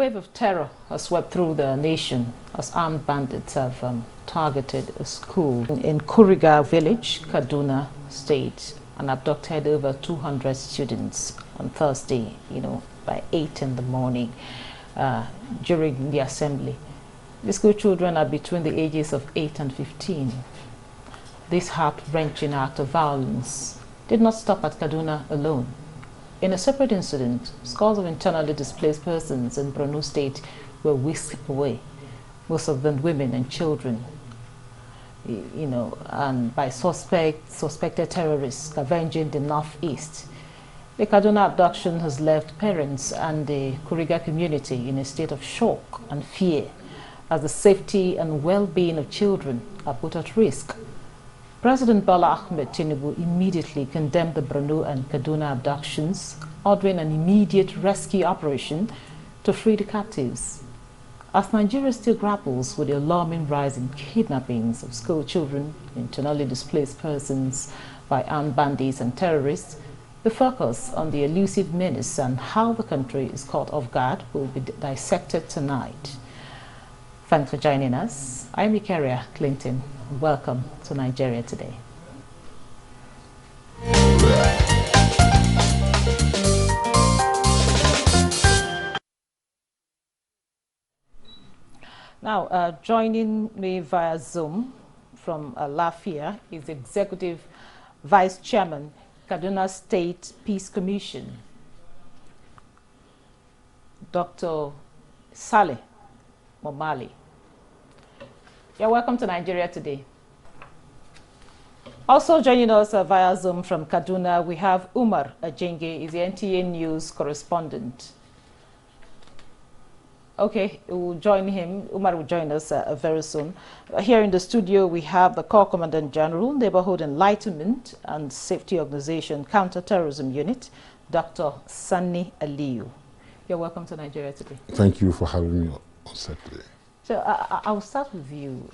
wave of terror has swept through the nation as armed bandits have targeted a school in Kuriga village, Kaduna State, and abducted over 200 students on Thursday, by 8 in the morning during the assembly. The school children are between the ages of 8 and 15. This heart-wrenching act of violence did not stop at Kaduna alone. In a separate incident, scores of internally displaced persons in Borno State were whisked away, most of them women and children, and by suspected terrorists avenging the northeast. The Kaduna abduction has left parents and the Kuriga community in a state of shock and fear as the safety and well-being of children are put at risk. President Bola Ahmed Tinubu immediately condemned the Borno and Kaduna abductions, ordering an immediate rescue operation to free the captives. As Nigeria still grapples with the alarming rise in kidnappings of school children, internally displaced persons by armed bandits and terrorists, the focus on the elusive menace and how the country is caught off guard will be dissected tonight. Thanks for joining us. I'm Ikaria Clinton. Welcome to Nigeria Today. Now, joining me via Zoom from Lafia is Executive Vice Chairman, Kaduna State Peace Commission, Dr. Saleh Momali. You're welcome to Nigeria Today. Also joining us via Zoom from Kaduna, we have Umar Ajenge, is the NTA News correspondent. Okay, we'll join him. Umar will join us very soon. Here in the studio, we have the Corps Commandant General, Neighborhood Enlightenment and Safety Organization Counterterrorism Unit, Dr. Sani Aliyu. You're welcome to Nigeria Today. Thank you for having me on set today. So I'll start with you,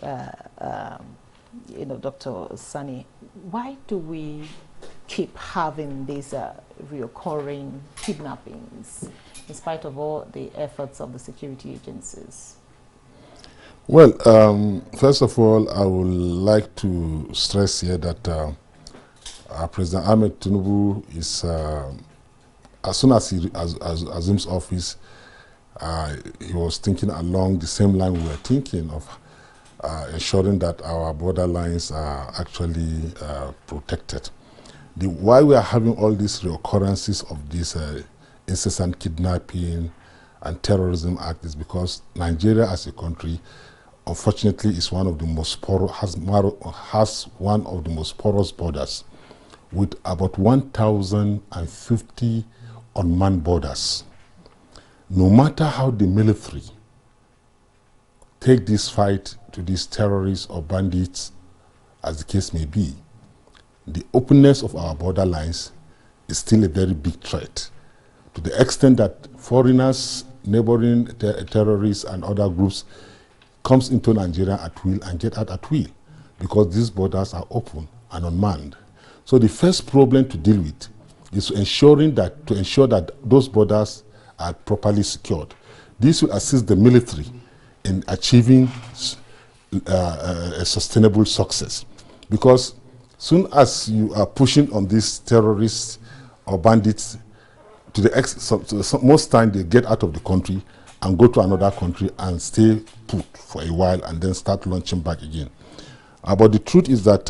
Dr. Sani. Why do we keep having these reoccurring kidnappings in spite of all the efforts of the security agencies? Well, first of all, I would like to stress here that President Ahmed Tinubu is, as soon as he assumes office, he was thinking along the same line we were thinking of ensuring that our border lines are actually protected. Why we are having all these reoccurrences of this incessant kidnapping and terrorism act is because Nigeria as a country, unfortunately, is one of the most porous, has one of the most porous borders, with about 1,050 unmanned borders. No matter how the military take this fight to these terrorists or bandits, as the case may be, the openness of our border lines is still a very big threat, to the extent that foreigners, neighboring terrorists and other groups comes into Nigeria at will and get out at will, because these borders are open and unmanned. So the first problem to deal with is to ensure that those borders are properly secured. This will assist the military in achieving a sustainable success, because soon as you are pushing on these terrorists or bandits, most time they get out of the country and go to another country and stay put for a while and then start launching back again. But the truth is that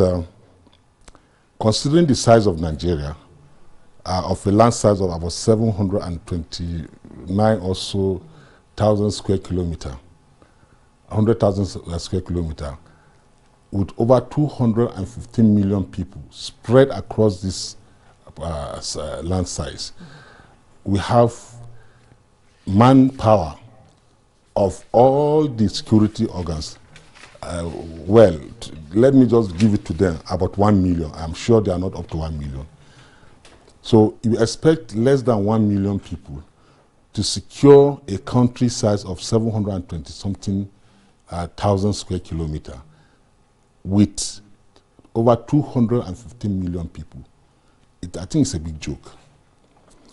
considering the size of Nigeria, of a land size of about 729 or so thousand square kilometer, 100,000 square kilometer, with over 215 million people spread across this land size, we have manpower of all the security organs. Let me just give it to them, about 1 million. I'm sure they are not up to 1 million. So you expect less than 1 million people to secure a country size of 720-something thousand square kilometer with over 215 million people. I think it's a big joke.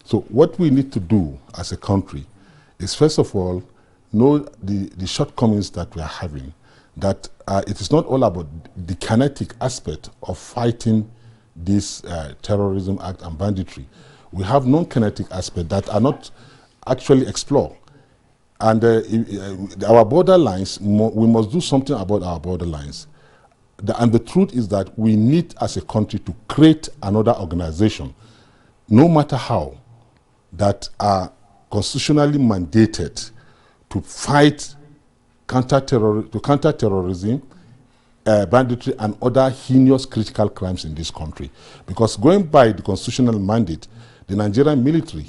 So what we need to do as a country is, first of all, know the shortcomings that we are having, that it is not all about the kinetic aspect of fighting this terrorism act and banditry. We have non-kinetic aspects that are not actually explored. And our borderlines, we must do something about our borderlines. And the truth is that we need, as a country, to create another organization, no matter how, that are constitutionally mandated to fight counter-terrorism, banditry, and other heinous critical crimes in this country. Because going by the constitutional mandate, the Nigerian military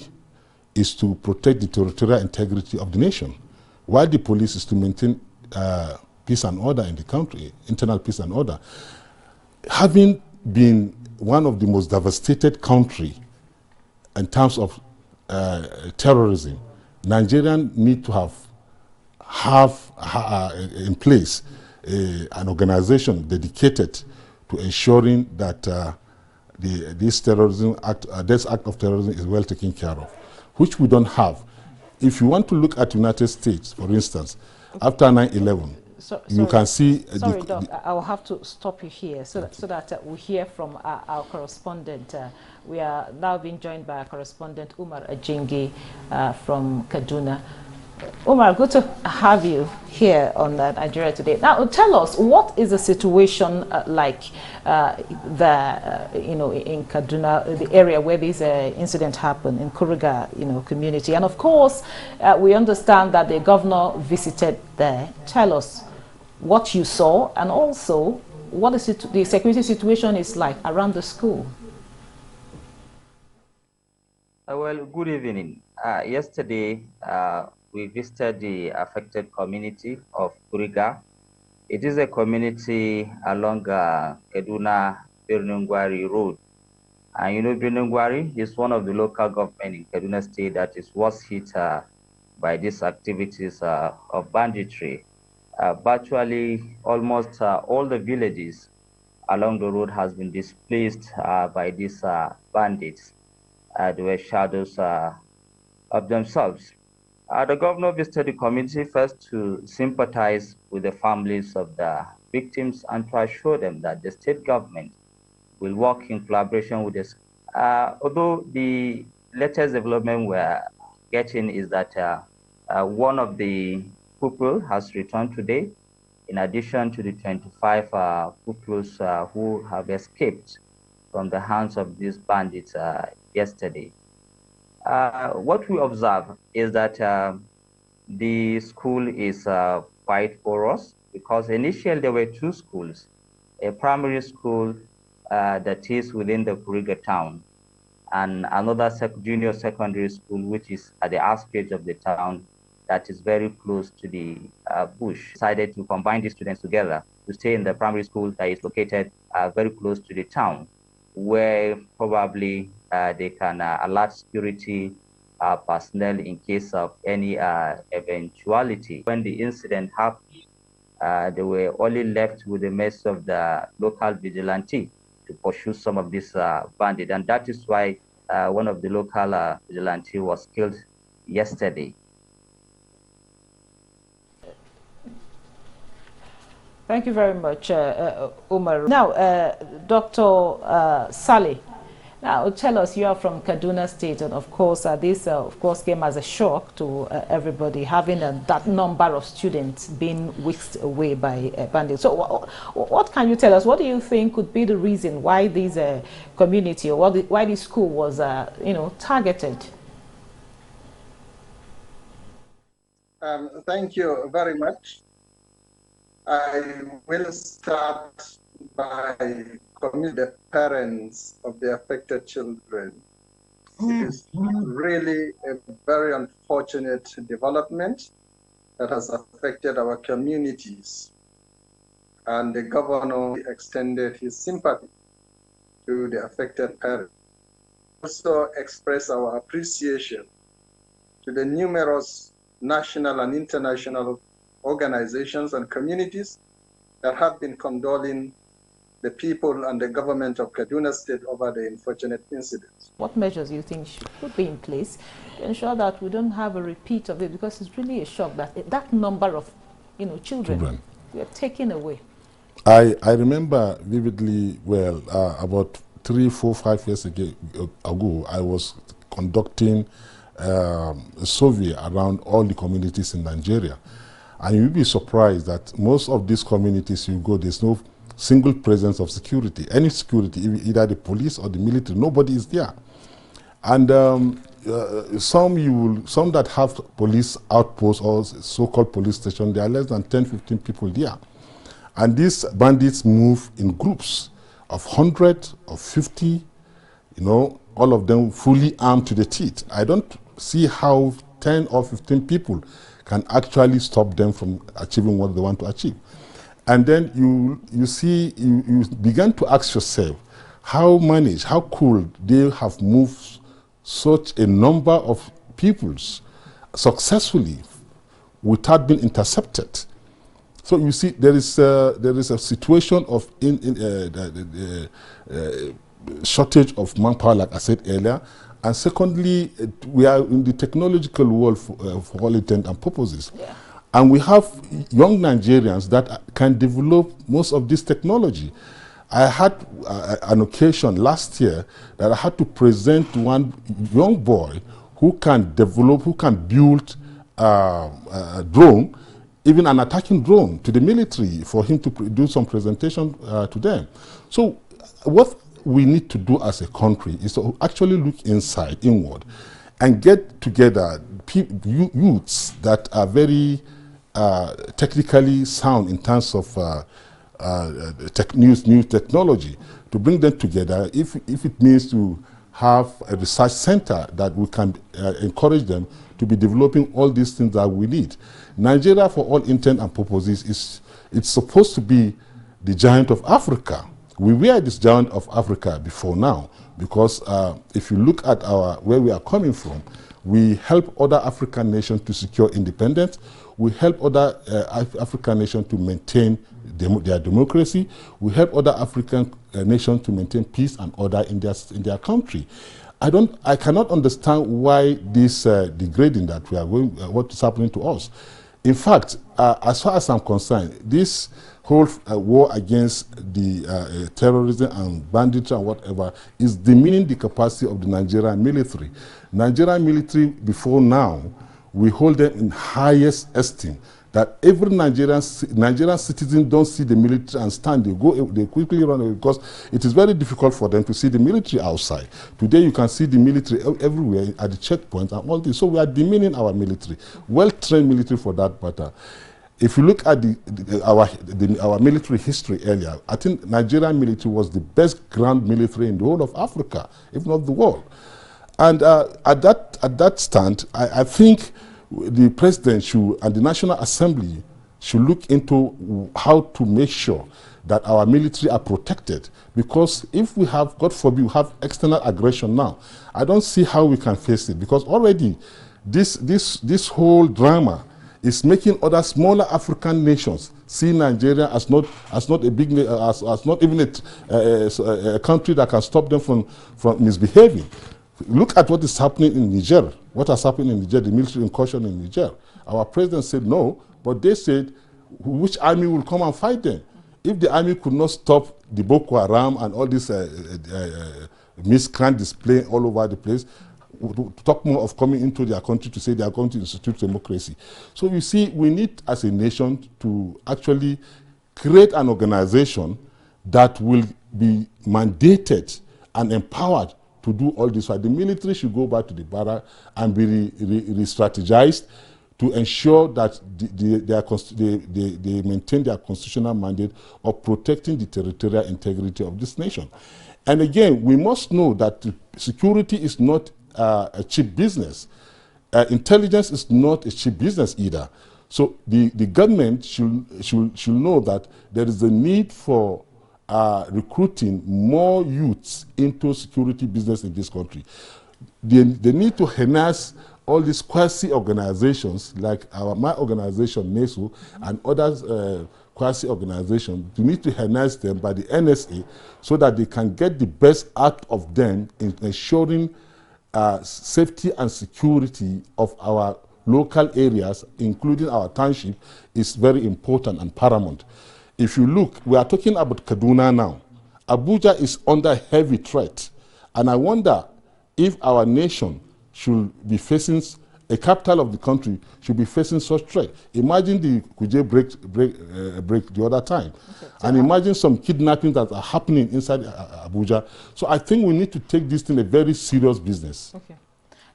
is to protect the territorial integrity of the nation, while the police is to maintain peace and order in the country, internal peace and order. Having been one of the most devastated country in terms of terrorism, Nigerians need to have in place an organization dedicated to ensuring that this act of terrorism is well taken care of, which we don't have. If you want to look at United States, for instance, after 9/11, you can see... Sorry, Doc, I will have to stop you here so that we hear from our correspondent. We are now being joined by our correspondent, Umar Ajingi from Kaduna. Umar, good to have you here on Nigeria Today. Now, tell us, what is the situation like there, in Kaduna, the area where this incident happened, in Kuriga, community? And of course, we understand that the governor visited there. Tell us what you saw, and also what is the security situation is like around the school. Well, good evening. Yesterday, we visited the affected community of Kuriga. It is a community along Kaduna Birnungwari Road. And Birnungwari is one of the local government in Kaduna State that is worst hit by these activities of banditry. Virtually almost all the villages along the road has been displaced by these bandits. They were shadows of themselves. The governor visited the community first to sympathize with the families of the victims and to assure them that the state government will work in collaboration with us. Although the latest development we're getting is that one of the pupils has returned today, in addition to the 25 pupils who have escaped from the hands of these bandits yesterday. What we observe is that the school is quite porous, because initially there were two schools, a primary school that is within the Kuriga town, and another junior secondary school which is at the outskirts of the town that is very close to the bush. Decided to combine these students together to stay in the primary school that is located very close to the town, where probably they can alert security personnel in case of any eventuality. When the incident happened, they were only left with the mess of the local vigilante to pursue some of these bandits, and that is why one of the local vigilante was killed yesterday. Thank you very much, Umar. Now, Dr. Saleh, now tell us, you are from Kaduna State, and of course, this of course came as a shock to everybody, having that number of students being whisked away by bandits. So, what can you tell us? What do you think could be the reason why this community, or why this school was, targeted? Thank you very much. I will start by commending the parents of the affected children. It is really a very unfortunate development that has affected our communities. And the governor extended his sympathy to the affected parents. Also express our appreciation to the numerous national and international organizations and communities that have been condoling the people and the government of Kaduna State over the unfortunate incident. What measures do you think could be in place to ensure that we don't have a repeat of it? Because it's really a shock that that number of, children were taken away. I remember vividly well, about 3, 4, 5 years ago, I was conducting a survey around all the communities in Nigeria. And you'll be surprised that most of these communities you go, there's no single presence of security. Any security, either the police or the military, nobody is there. And some that have police outposts or so-called police station, there are less than 10, 15 people there. And these bandits move in groups of 100, of 50, all of them fully armed to the teeth. I don't see how 10 or 15 people can actually stop them from achieving what they want to achieve. And then you begin to ask yourself, how could they have moved such a number of peoples successfully without being intercepted? So you see, there is a situation of shortage of manpower, like I said earlier, and secondly, we are in the technological world for all intents and purposes. Yeah. And we have young Nigerians that can develop most of this technology. I had an occasion last year that I had to present one young boy who can build a drone, even an attacking drone, to the military for him to do some presentation to them. So what we need to do as a country is to actually look inward, and get together youths that are very technically sound in terms of new technology, to bring them together. If it means to have a research center that we can encourage them to be developing all these things that we need. Nigeria, for all intent and purposes, it's supposed to be the giant of Africa. We were this giant of Africa before now, because if you look at where we are coming from, we help other African nations to secure independence. We help other African nations to maintain their democracy. We help other African nations to maintain peace and order in their country. I cannot understand why this degrading that we are going, what is happening to us. In fact, as far as I'm concerned, this whole war against the terrorism and banditry and whatever is demeaning the capacity of the Nigerian military. Nigerian military, before now, we hold them in highest esteem. That every Nigerian citizen don't see the military and stand. They quickly run away, because it is very difficult for them to see the military outside. Today you can see the military everywhere at the checkpoints and all this. So we are demeaning our military, well-trained military for that matter. If you look at our military history earlier, I think Nigerian military was the best ground military in the whole of Africa, if not the world. And at that stand, I think the president and the National Assembly should look into how to make sure that our military are protected. Because if we have, God forbid, we have external aggression now, I don't see how we can face it. Because already this whole drama is making other smaller African nations see Nigeria as not a big, as not even a country that can stop them from misbehaving. Look at what is happening in Niger. What has happened in Niger, the military incursion in Niger. Our president said no, but they said, which army will come and fight them? If the army could not stop the Boko Haram and all this miscreant display all over the place, to talk more of coming into their country to say they are going to institute democracy. So you see, we need as a nation to actually create an organization that will be mandated and empowered to do all this. The military should go back to the barrack and be re-strategized to ensure that they maintain their constitutional mandate of protecting the territorial integrity of this nation. And again, we must know that security is not a cheap business. Intelligence is not a cheap business either. So the government should know that there is a need for recruiting more youths into security business in this country. They need to harness all these quasi-organizations like my organization, NESO, and others quasi-organization. We need to harness them by the NSA so that they can get the best out of them in ensuring safety and security of our local areas, including our township, is very important and paramount. If you look, we are talking about Kaduna now. Abuja is under heavy threat, and I wonder if our nation should be facing, a capital of the country should be facing such threat. Imagine the Kuje break the other time, okay, and imagine some kidnappings that are happening inside Abuja. So I think we need to take this thing a very serious business. Okay.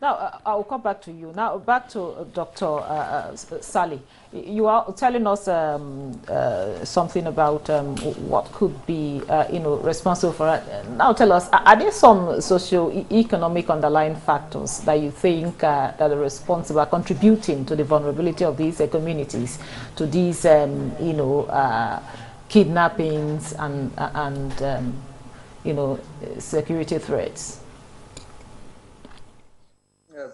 Now, I'll come back to you. Now, back to Dr. Sally. You are telling us something about what could be, responsible for it. Now, tell us, are there some socio-economic underlying factors that you think that are responsible, are contributing to the vulnerability of these communities, to these, kidnappings and security threats? Yes,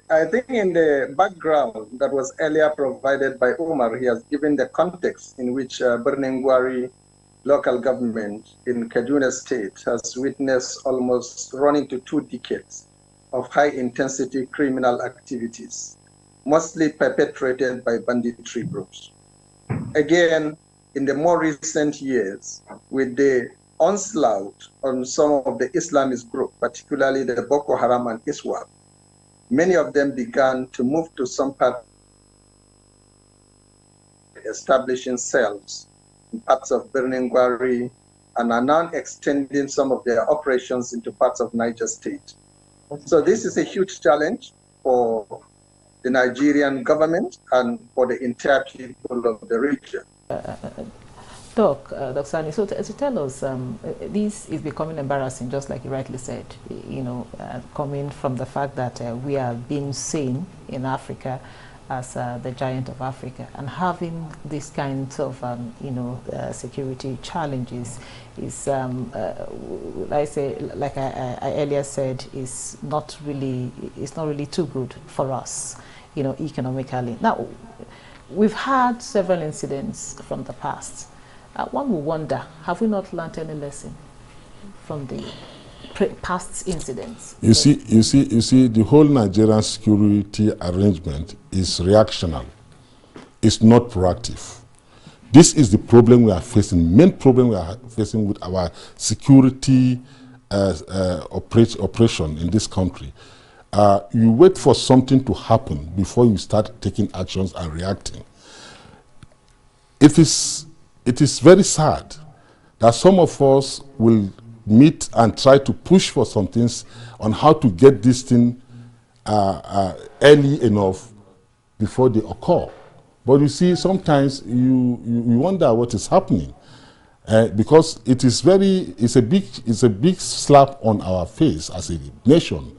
I think in the background that was earlier provided by Omar, he has given the context in which Borno local government in Kaduna State has witnessed almost running to 2 decades of high-intensity criminal activities, mostly perpetrated by banditry groups. Again, in the more recent years, with the onslaught on some of the Islamist groups, particularly the Boko Haram and ISWAP, many of them began to move to some part, establishing cells in parts of Borno and are now extending some of their operations into parts of Niger State. So this is a huge challenge for the Nigerian government and for the entire people of the region. Dr. Sani, so to tell us, this is becoming embarrassing, just like you rightly said, coming from the fact that we are being seen in Africa as the giant of Africa, and having these kinds of, security challenges is, like I earlier said, is not really too good for us, economically. Now, we've had several incidents from the past. One will wonder, have we not learned any lesson from the past incidents? You see, the whole Nigerian security arrangement is reactional. It's not proactive. This is the problem we are facing, main problem we are facing with our security operation in this country. You wait for something to happen before you start taking actions and reacting. It is very sad that some of us will meet and try to push for some things on how to get this thing early enough before they occur. But you see, sometimes you wonder what is happening because it's a big slap on our face as a nation.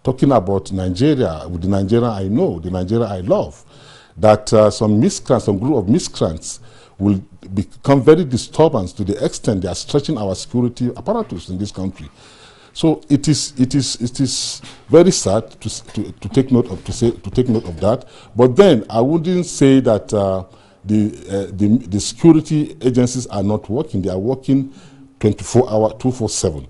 Talking about Nigeria, with the Nigeria I know, the Nigeria I love, that some group of miscreants will become very disturbance to the extent they are stretching our security apparatus in this country. So it is very sad to take note of that. But then I wouldn't say that the security agencies are not working. They are working 24/7,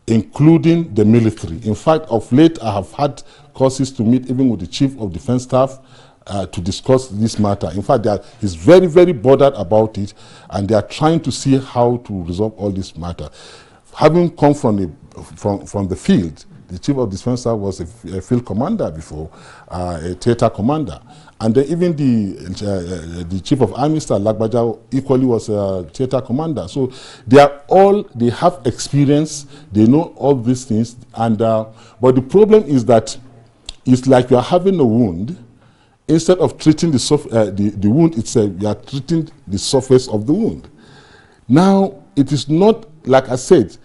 including the military. In fact, of late I have had causes to meet even with the Chief of Defense Staff to discuss this matter. In fact, he's very, very bothered about it, and they are trying to see how to resolve all this matter. Having come from the field, the Chief of Defense Staff was a field commander before, a theater commander, and then even the Chief of Army Staff, Lagbaja, equally was a theater commander. So they have experience, they know all these things, and but the problem is that it's like you are having a wound. Instead of treating the wound itself, you are treating the surface of the wound. Now, it is not, like I said,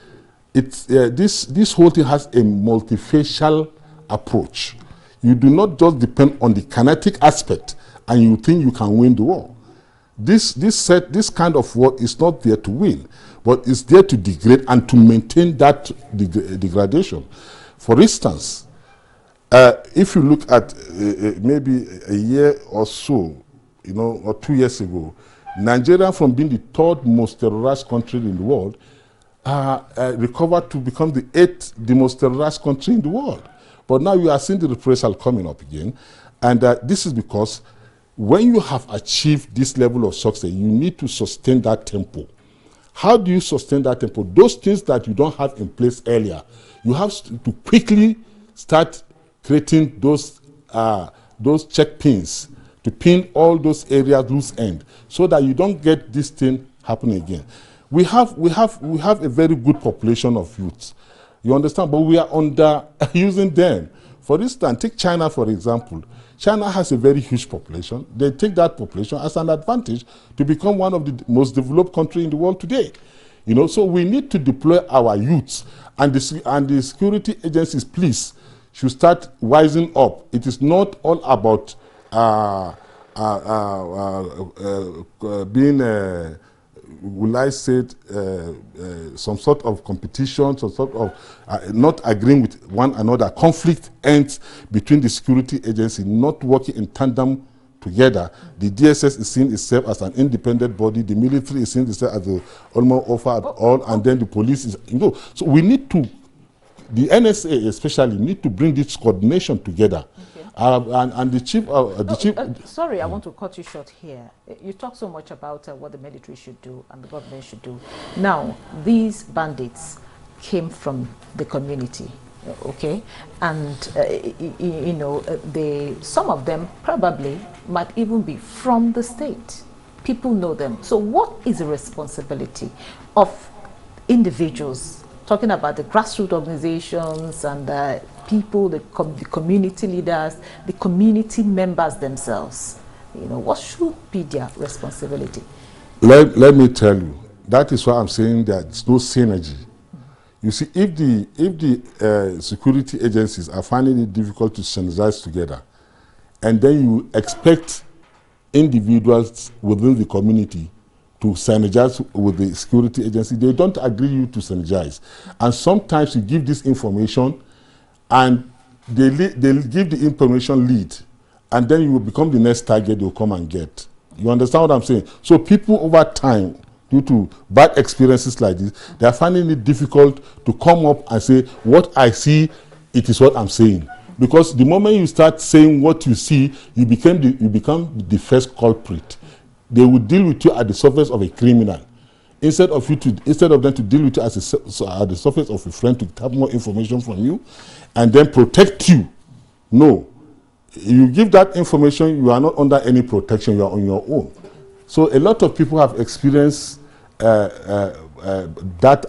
this whole thing has a multifacial approach. You do not just depend on the kinetic aspect and you think you can win the war. This kind of war is not there to win, but it's there to degrade and to maintain that degradation. For instance, if you look at maybe a year or so, or 2 years ago, Nigeria, from being the third most terrorized country in the world, recovered to become the 8th the most terrorized country in the world. But now you are seeing the reprisal coming up again. And this is because when you have achieved this level of success, you need to sustain that tempo. How do you sustain that tempo? Those things that you don't have in place earlier, you have to quickly start creating those check pins to pin all those areas loose end, so that you don't get this thing happening again. We have a very good population of youths, you understand, but we are under using them. For instance, take China for example. China has a very huge population. They take that population as an advantage to become one of the most developed countries in the world today. You know, so we need to deploy our youths, and the security agencies, please, should start wising up. It is not all about being, will I say, some sort of competition, some sort of not agreeing with one another. Conflict ends between the security agency not working in tandem together. The DSS is seeing itself as an independent body. The military is seeing itself as the almost offer at all, and then the police is, you know. So we need to, the NSA especially, need to bring this coordination together. Okay. And the chief, sorry, I want to cut you short here. You talk so much about what the military should do and the government should do. Now, these bandits came from the community, okay, and you know, some of them probably might even be from the state. People know them. So, what is the responsibility of individuals? Talking about the grassroots organizations and the people, the community leaders, the community members themselves. You know, what should be their responsibility? Let me tell you, that is why I'm saying that there's no synergy. You see, if the security agencies are finding it difficult to synergize together, and then you expect individuals within the community to synergize with the security agency, they don't agree you to synergize. And sometimes you give this information and they give the information lead, and then you will become the next target they'll come and get. You understand what I'm saying? So people over time, due to bad experiences like this, they are finding it difficult to come up and say, what I see, it is what I'm saying. Because the moment you start saying what you see, you become the first culprit. They will deal with you at the surface of a criminal, instead of them to deal with you at the surface of a friend to have more information from you, and then protect you. No, you give that information, you are not under any protection. You are on your own. So a lot of people have experienced that bad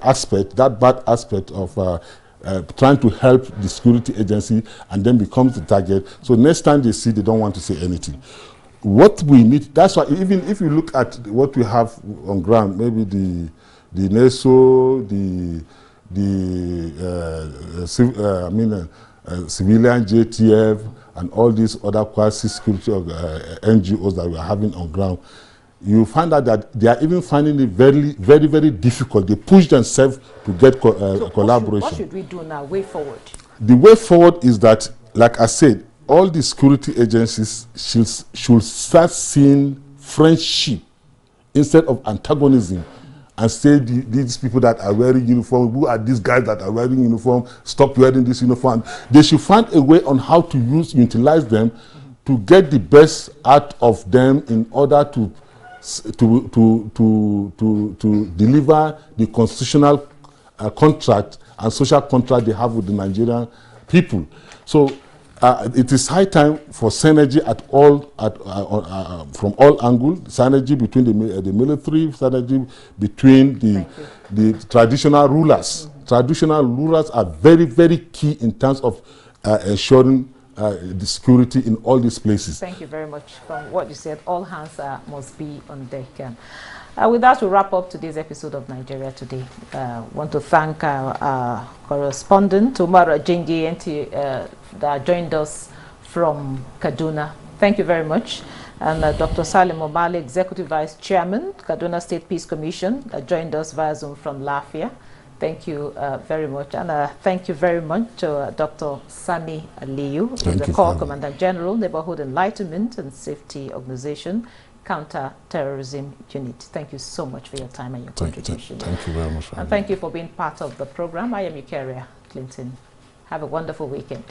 aspect of trying to help the security agency, and then becomes the target. So next time they see, they don't want to say anything. What we need, that's why even if you look at what we have on ground, maybe the NESO, civilian JTF, and all these other quasi-security NGOs that we are having on ground, you find out that they are even finding it very, very, very difficult. They push themselves to get collaboration. What should we do now, way forward? The way forward is that, like I said, all the security agencies should start seeing friendship instead of antagonism, and say these people that are wearing uniform, who are these guys that are wearing uniform, stop wearing this uniform. They should find a way on how to utilize them to get the best out of them in order to deliver the constitutional contract and social contract they have with the Nigerian people. So it is high time for synergy from all angles. Synergy between the military, synergy between the traditional rulers. Traditional rulers are very, very key in terms of ensuring the security in all these places. Thank you very much. From what you said, all hands must be on deck. With that, we wrap up today's episode of Nigeria Today. Want to thank our correspondent, Umar Ajingi, that joined us from Kaduna. Thank you very much. And Dr. Salim Omale, Executive Vice Chairman, Kaduna State Peace Commission, joined us via Zoom from Lafia. Thank you very much. And thank you very much to Dr. Sani Aliyu, the Corps Commandant General, Neighborhood Enlightenment and Safety Organization, Counter-Terrorism Unit. Thank you so much for your time and your contribution. Thank you very much. And thank you for being part of the program. I am Eukaria Clinton. Have a wonderful weekend.